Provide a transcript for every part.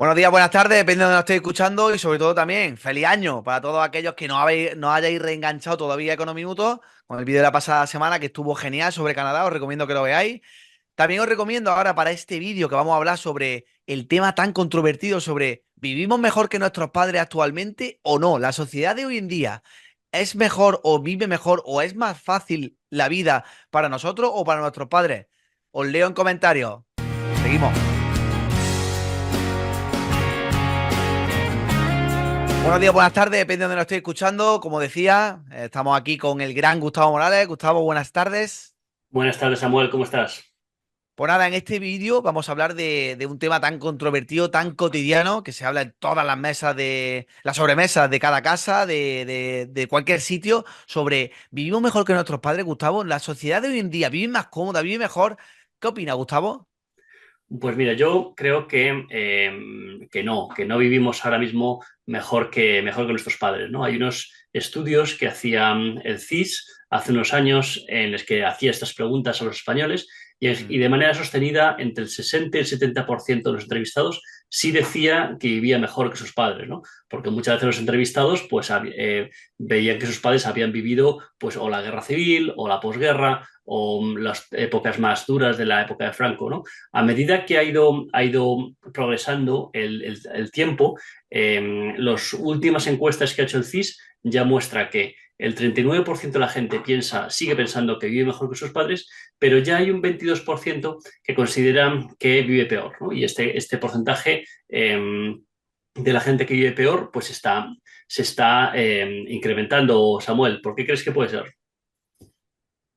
Buenos días, buenas tardes, depende de donde nos estéis escuchando y sobre todo también feliz año para todos aquellos que no hayáis reenganchado todavía Econominutos con el vídeo de la pasada semana que estuvo genial sobre Canadá, os recomiendo que lo veáis. También os recomiendo ahora para este vídeo que vamos a hablar sobre el tema tan controvertido sobre ¿vivimos mejor que nuestros padres actualmente o no? ¿La sociedad de hoy en día es mejor o vive mejor o es más fácil la vida para nosotros o para nuestros padres? Os leo en comentarios. Seguimos. Buenos días, buenas tardes, depende de donde nos estéis escuchando. Como decía, estamos aquí con el gran Gustavo Morales. Gustavo, buenas tardes. Buenas tardes, Samuel, ¿cómo estás? Pues nada, en este vídeo vamos a hablar de un tema tan controvertido, tan cotidiano, que se habla en todas las mesas las sobremesas de cada casa, de cualquier sitio, sobre ¿vivimos mejor que nuestros padres, Gustavo? ¿La sociedad de hoy en día vive más cómoda, vive mejor? ¿Qué opina, Gustavo? Pues mira, yo creo que no vivimos ahora mismo mejor que nuestros padres, ¿no? Hay unos estudios que hacían el CIS hace unos años en los que hacía estas preguntas a los españoles y Mm. de manera sostenida entre el 60 y el 70% de los entrevistados sí decía que vivía mejor que sus padres, ¿no? Porque muchas veces los entrevistados pues veían que sus padres habían vivido pues o la guerra civil o la posguerra o las épocas más duras de la época de Franco, ¿no? A medida que ha ido progresando el tiempo, las últimas encuestas que ha hecho el CIS ya muestra que el 39% de la gente sigue pensando que vive mejor que sus padres, pero ya hay un 22% que consideran que vive peor, ¿no? Y este porcentaje de la gente que vive peor, pues se está incrementando, Samuel. ¿Por qué crees que puede ser?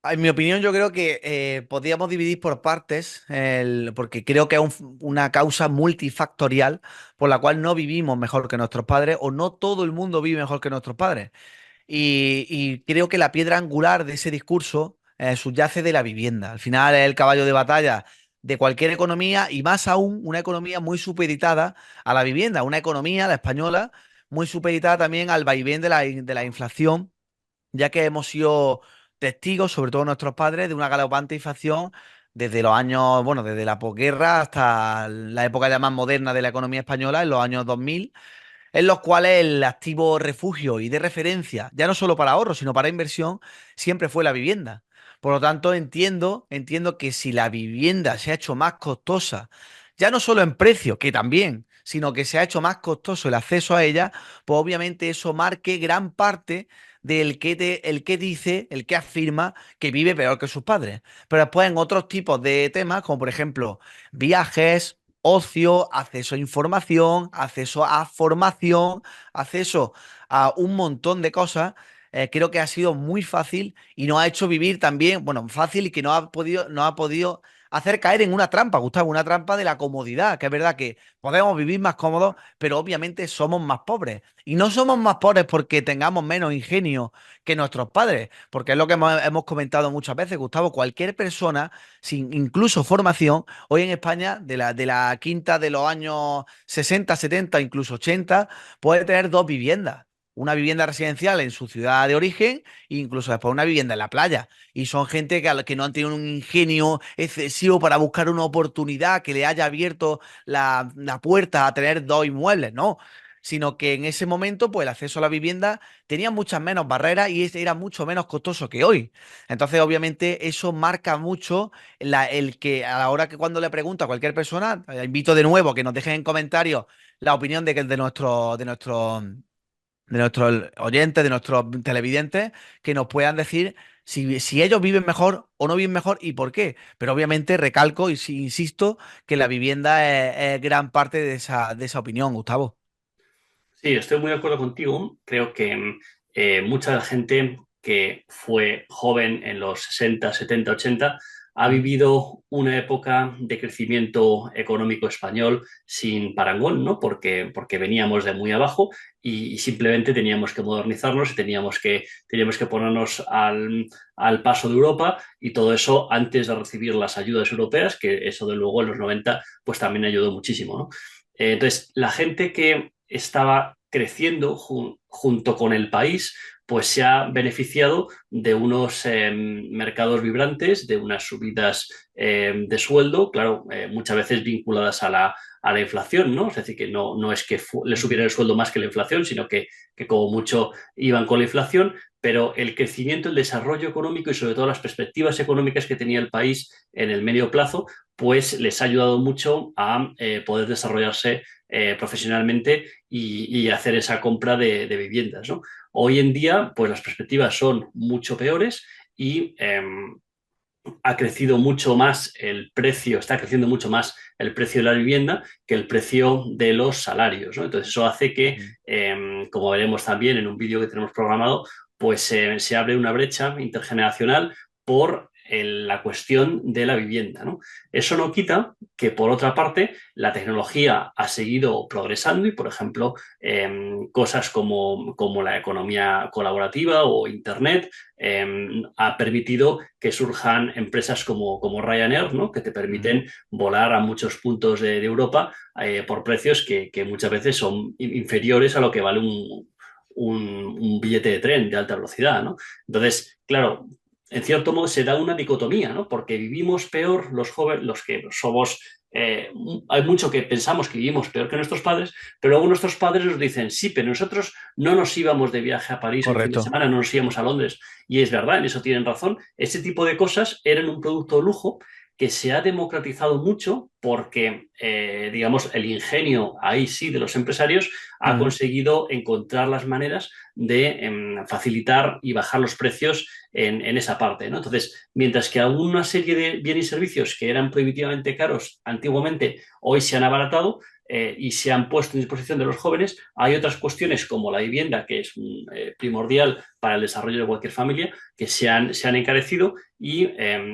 En mi opinión, yo creo que podríamos dividir por partes, porque creo que es una causa multifactorial por la cual no vivimos mejor que nuestros padres o no todo el mundo vive mejor que nuestros padres. Y creo que la piedra angular de ese discurso subyace de la vivienda. Al final es el caballo de batalla de cualquier economía y más aún una economía muy supeditada a la vivienda, una economía, la española, muy supeditada también al vaivén de la inflación, ya que hemos sido testigos, sobre todo nuestros padres, de una galopante inflación desde los años, bueno, desde la posguerra hasta la época ya más moderna de la economía española, en los años 2000, en los cuales el activo refugio y de referencia, ya no solo para ahorro, sino para inversión, siempre fue la vivienda. Por lo tanto, entiendo que si la vivienda se ha hecho más costosa, ya no solo en precio, que también, sino que se ha hecho más costoso el acceso a ella, pues obviamente eso marque gran parte el que dice, el que afirma que vive peor que sus padres. Pero después en otros tipos de temas, como por ejemplo viajes, ocio, acceso a información, acceso a formación, acceso a un montón de cosas. Creo que ha sido muy fácil y nos ha hecho vivir también, bueno, fácil y que no ha podido hacer caer en una trampa, Gustavo, una trampa de la comodidad, que es verdad que podemos vivir más cómodos, pero obviamente somos más pobres. Y no somos más pobres porque tengamos menos ingenio que nuestros padres, porque es lo que hemos comentado muchas veces, Gustavo, cualquier persona sin incluso formación. Hoy en España, de la quinta de los años 60, 70, incluso 80, puede tener dos viviendas. Una vivienda residencial en su ciudad de origen e incluso después una vivienda en la playa. Y son gente que no han tenido un ingenio excesivo para buscar una oportunidad que le haya abierto la puerta a tener dos inmuebles, no. Sino que en ese momento, pues el acceso a la vivienda tenía muchas menos barreras y era mucho menos costoso que hoy. Entonces, obviamente, eso marca mucho el que a la hora que cuando le pregunto a cualquier persona, invito de nuevo a que nos dejen en comentarios la opinión de nuestros oyentes, de nuestros televidentes, que nos puedan decir si ellos viven mejor o no viven mejor y por qué. Pero obviamente recalco y sí, insisto que la vivienda es gran parte de esa opinión, Gustavo. Sí, estoy muy de acuerdo contigo. Creo que mucha de la gente que fue joven en los 60, 70, 80 ha Mm. vivido una época de crecimiento económico español sin parangón, ¿no? Porque veníamos de muy abajo y simplemente teníamos que modernizarnos y teníamos que ponernos al paso de Europa y todo eso antes de recibir las ayudas europeas, que eso de luego en los 90 pues también ayudó muchísimo, ¿no? Entonces, la gente que estaba creciendo junto con el país, pues se ha beneficiado de unos mercados vibrantes, de unas subidas de sueldo, claro, muchas veces vinculadas a la inflación, ¿no? Es decir, que no es que le Ujú. subieran el sueldo más que la inflación, sino que como mucho iban con la inflación, pero el crecimiento, el desarrollo económico y sobre todo las perspectivas económicas que tenía el país en el medio plazo, pues les ha ayudado mucho a poder desarrollarse profesionalmente y hacer esa compra de viviendas, ¿no? Hoy en día, pues las perspectivas son mucho peores y ha crecido mucho más el precio, está creciendo mucho más el precio de la vivienda que el precio de los salarios, ¿no? Entonces eso hace que, Ujú. como veremos también en un vídeo que tenemos programado, pues se abre una brecha intergeneracional por la cuestión de la vivienda, ¿no? Eso no quita que, por otra parte, la tecnología ha seguido progresando y, por ejemplo, cosas como la economía colaborativa o Internet ha permitido que surjan empresas como Ryanair, ¿no? Que te Ujú. permiten volar a muchos puntos de Europa por precios que muchas veces son inferiores a lo que vale un billete de tren de alta velocidad, ¿no? Entonces, claro, en cierto modo se da una dicotomía, ¿no? Porque vivimos peor los jóvenes, los que somos hay mucho que pensamos que vivimos peor que nuestros padres, pero luego nuestros padres nos dicen, sí, pero nosotros no nos íbamos de viaje a París un fin de Correcto. semana, no nos íbamos a Londres. Y es verdad, en eso tienen razón. Ese tipo de cosas eran un producto de lujo que se ha democratizado mucho porque, digamos, el ingenio, ahí sí, de los empresarios ha Ujú. conseguido encontrar las maneras de facilitar y bajar los precios en esa parte, ¿no? Entonces, mientras que alguna serie de bienes y servicios que eran prohibitivamente caros antiguamente, hoy se han abaratado, y se han puesto en disposición de los jóvenes. Hay otras cuestiones como la vivienda, que es primordial para el desarrollo de cualquier familia, que se han encarecido y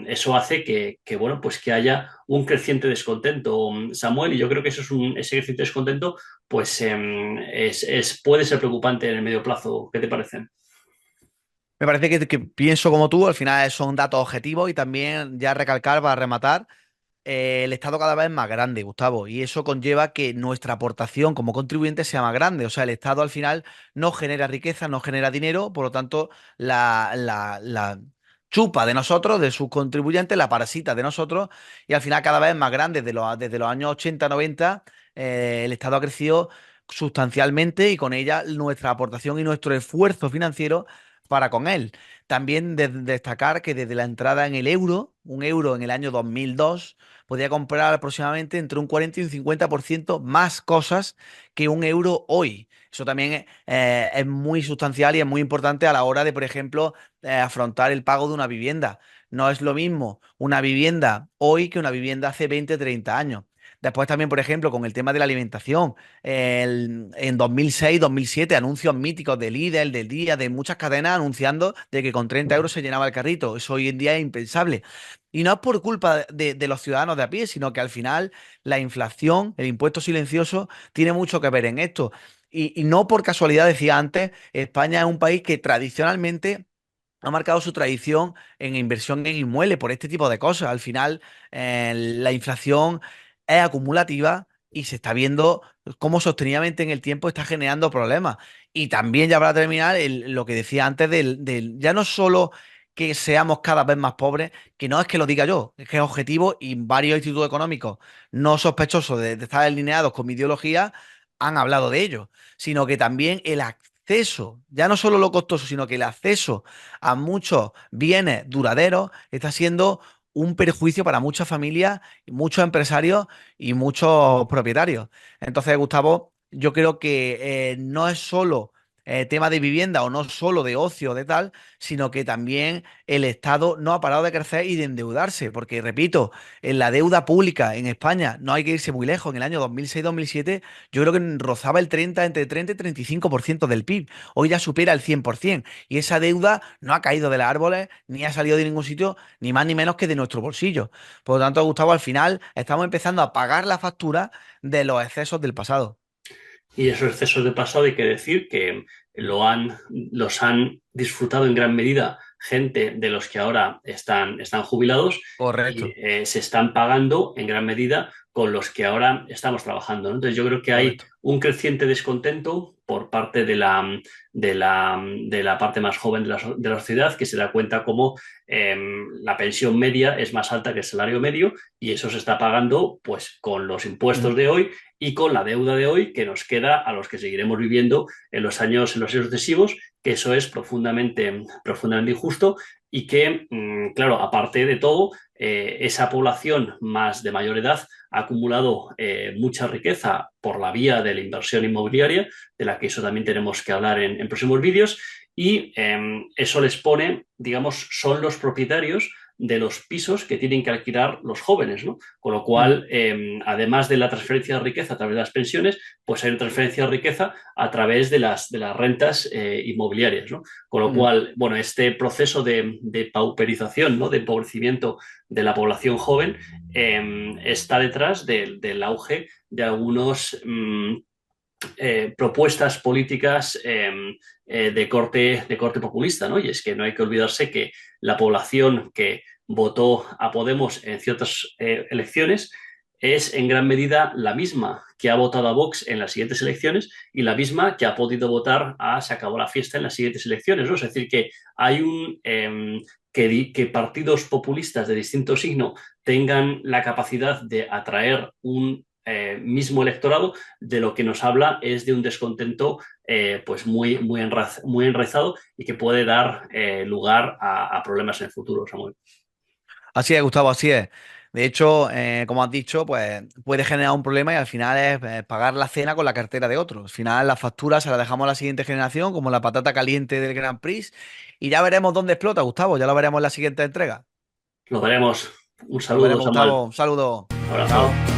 eso hace bueno, pues que haya un creciente descontento, Samuel, y yo creo que ese creciente descontento pues puede ser preocupante en el medio plazo. ¿Qué te parece? Me parece que pienso como tú, al final son datos objetivos y también ya recalcar para rematar, el Estado cada vez es más grande, Gustavo, y eso conlleva que nuestra aportación como contribuyente sea más grande. O sea, el Estado al final no genera riqueza, no genera dinero, por lo tanto, la chupa de nosotros, de sus contribuyentes, la parasita de nosotros, y al final cada vez es más grande. Desde los años 80 90, el Estado ha crecido sustancialmente y con ella nuestra aportación y nuestro esfuerzo financiero para con él. También destacar que desde la entrada en el euro, un euro en el año 2002, podía comprar aproximadamente entre un 40 y un 50% más cosas que un euro hoy. Eso también es muy sustancial y es muy importante a la hora de, por ejemplo, afrontar el pago de una vivienda. No es lo mismo una vivienda hoy que una vivienda hace 20, 30 años. Después también, por ejemplo, con el tema de la alimentación. En 2006, 2007, anuncios míticos de Lidl, del Día, de muchas cadenas anunciando de que con 30 euros se llenaba el carrito. Eso hoy en día es impensable. Y no es por culpa de los ciudadanos de a pie, sino que al final la inflación, el impuesto silencioso, tiene mucho que ver en esto. Y no por casualidad, decía antes, España es un país que tradicionalmente ha marcado su tradición en inversión en inmuebles por este tipo de cosas. Al final, la inflación es acumulativa y se está viendo cómo sostenidamente en el tiempo está generando problemas. Y también, ya para terminar, lo que decía antes ya no solo que seamos cada vez más pobres, que no es que lo diga yo, es que es objetivo y varios institutos económicos no sospechosos de estar alineados con mi ideología han hablado de ello, sino que también el acceso, ya no solo lo costoso, sino que el acceso a muchos bienes duraderos está siendo un perjuicio para muchas familias, muchos empresarios y muchos propietarios. Entonces, Gustavo, yo creo que no es solo tema de vivienda o no solo de ocio de tal, sino que también el Estado no ha parado de crecer y de endeudarse, porque repito, en la deuda pública en España no hay que irse muy lejos. En el año 2006-2007 yo creo que rozaba el 30, entre 30 y 35% del PIB. Hoy ya supera el 100%. Y esa deuda no ha caído de los árboles, ni ha salido de ningún sitio, ni más ni menos que de nuestro bolsillo. Por lo tanto, Gustavo, al final estamos empezando a pagar la factura de los excesos del pasado. Y esos excesos de pasado hay que decir que los han disfrutado en gran medida gente de los que ahora están jubilados y Correcto, se están pagando en gran medida con los que ahora estamos trabajando, ¿no? Entonces yo creo que hay correcto. un creciente descontento por parte de la parte más joven de la sociedad, que se da cuenta como la pensión media es más alta que el salario medio, y eso se está pagando pues con los impuestos Ujú, de hoy y con la deuda de hoy que nos queda a los que seguiremos viviendo en los años sucesivos, que eso es profundamente injusto y que, claro, aparte de todo, esa población más de mayor edad ha acumulado mucha riqueza por la vía de la inversión inmobiliaria, de la que eso también tenemos que hablar en próximos vídeos, y eso les pone, digamos, son los propietarios de los pisos que tienen que alquilar los jóvenes, ¿no? Con lo ujú, cual, además de la transferencia de riqueza a través de las pensiones, pues hay una transferencia de riqueza a través de las rentas inmobiliarias, ¿no? Con lo ujú. cual, bueno, este proceso de pauperización, ¿no? De empobrecimiento de la población joven está detrás del auge de algunos propuestas políticas de corte populista, ¿no? Y es que no hay que olvidarse que la población que votó a Podemos en ciertas elecciones es en gran medida la misma que ha votado a Vox en las siguientes elecciones y la misma que ha podido votar a Se acabó la fiesta en las siguientes elecciones, ¿no? Es decir, que hay que partidos populistas de distinto signo tengan la capacidad de atraer un mismo electorado, de lo que nos habla es de un descontento pues muy enraizado y que puede dar lugar a problemas en el futuro, Samuel. Así es, Gustavo, así es. De hecho, como has dicho, pues puede generar un problema y al final es pagar la cena con la cartera de otros. Al final la factura se la dejamos a la siguiente generación, como la patata caliente del Grand Prix, y ya veremos dónde explota, Gustavo. Ya lo veremos en la siguiente entrega. Lo veremos. Un Lo saludo, veremos, Samuel. Gustavo. Un saludo. Un abrazo. Chao.